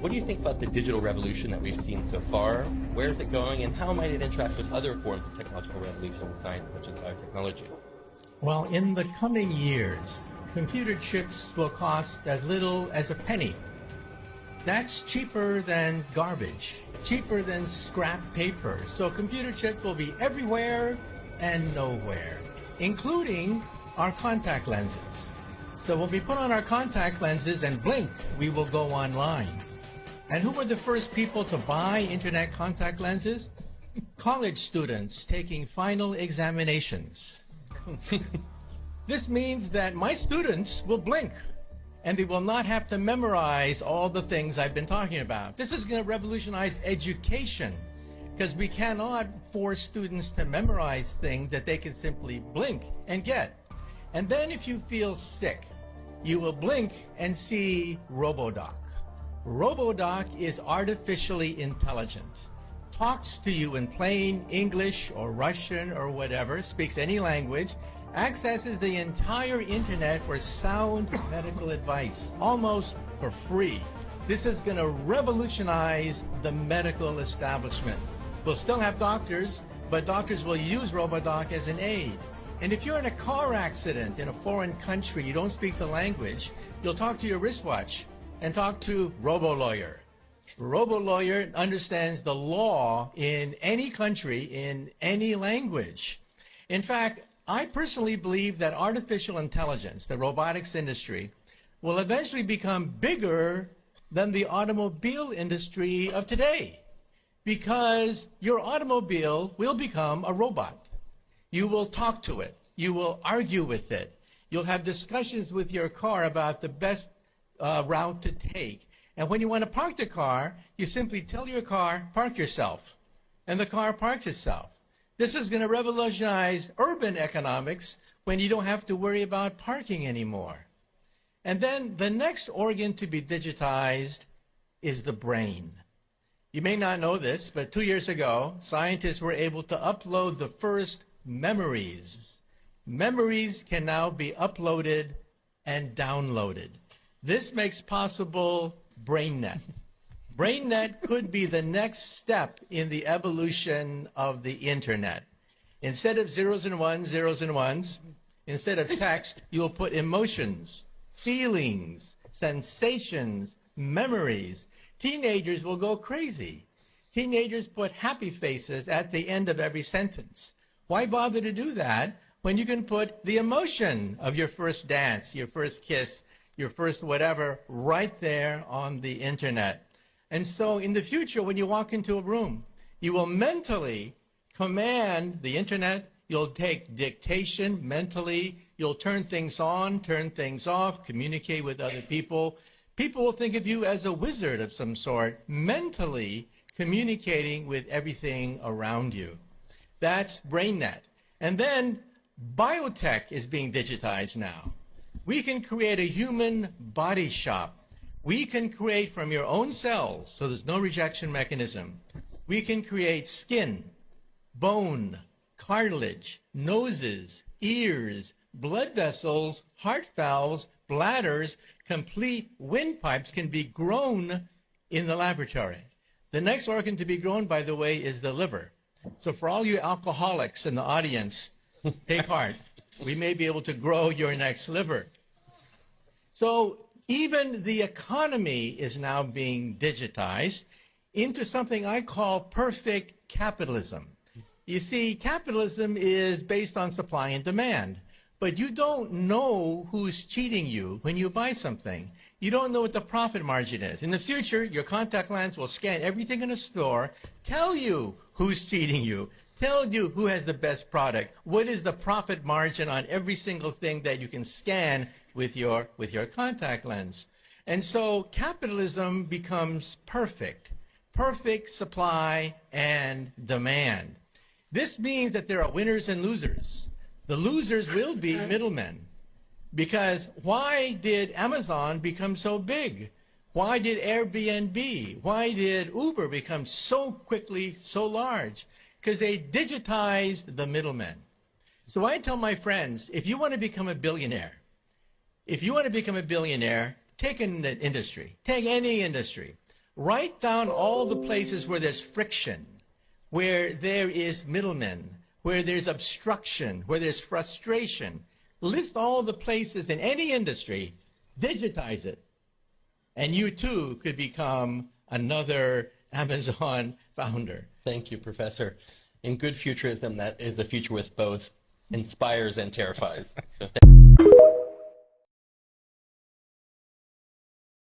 What do you think about the digital revolution that we've seen so far? Where is it going, and how might it interact with other forms of technological revolution in science, such as biotechnology? Well, in the coming years, computer chips will cost as little as a penny. That's cheaper than garbage, cheaper than scrap paper. So computer chips will be everywhere and nowhere, including our contact lenses. So when we put on our contact lenses and blink, we will go online. And who were the first people to buy internet contact lenses? College students taking final examinations. This means that my students will blink, and they will not have to memorize all the things I've been talking about. This is going to revolutionize education, because we cannot force students to memorize things that they can simply blink and get. And then if you feel sick, you will blink and see RoboDoc. RoboDoc is artificially intelligent, talks to you in plain English or Russian or whatever, speaks any language, accesses the entire internet for sound medical advice, almost for free. This is going to revolutionize the medical establishment. We'll still have doctors, but doctors will use RoboDoc as an aid. And if you're in a car accident in a foreign country, you don't speak the language, you'll talk to your wristwatch and talk to RoboLawyer. RoboLawyer understands the law in any country, in any language. In fact, I personally believe that artificial intelligence, the robotics industry, will eventually become bigger than the automobile industry of today, because your automobile will become a robot. You will talk to it. You will argue with it. You'll have discussions with your car about the best route to take. And when you want to park the car, you simply tell your car, park yourself, and the car parks itself. This is going to revolutionize urban economics when you don't have to worry about parking anymore. And then the next organ to be digitized is the brain. You may not know this, but 2 years ago, scientists were able to upload the first memories. Memories can now be uploaded and downloaded. This makes possible BrainNet. BrainNet could be the next step in the evolution of the internet. Instead of zeros and ones, instead of text, you'll put emotions, feelings, sensations, memories. Teenagers will go crazy. Teenagers put happy faces at the end of every sentence. Why bother to do that when you can put the emotion of your first dance, your first kiss, your first whatever, right there on the internet? And so in the future, when you walk into a room, you will mentally command the internet. You'll take dictation mentally. You'll turn things on, turn things off, communicate with other people. People will think of you as a wizard of some sort, mentally communicating with everything around you. That's BrainNet. And then biotech is being digitized now. We can create a human body shop. We can create from your own cells, so there's no rejection mechanism. We can create skin, bone, cartilage, noses, ears, blood vessels, heart valves, bladders. Complete windpipes can be grown in the laboratory. The next organ to be grown, by the way, is the liver. So for all you alcoholics in the audience, take heart. We may be able to grow your next liver. So even the economy is now being digitized into something I call perfect capitalism. You see, capitalism is based on supply and demand. But you don't know who's cheating you when you buy something. You don't know what the profit margin is. In the future, your contact lens will scan everything in a store, tell you who's cheating you, tell you who has the best product, what is the profit margin on every single thing that you can scan with your contact lens. And so capitalism becomes perfect supply and demand. This means that there are winners and losers. The losers will be middlemen. Because why did Amazon become so big? Why did Airbnb, why did Uber become so quickly so large? Because they digitized the middlemen. So I tell my friends, if you want to become a billionaire, take an industry. Take any industry. Write down all the places where there's friction, where there is middlemen, where there's obstruction, where there's frustration. List all the places in any industry, digitize it, and you too could become another Amazon founder. Thank you, Professor. In good futurism, that is a future with both inspires and terrifies. So thank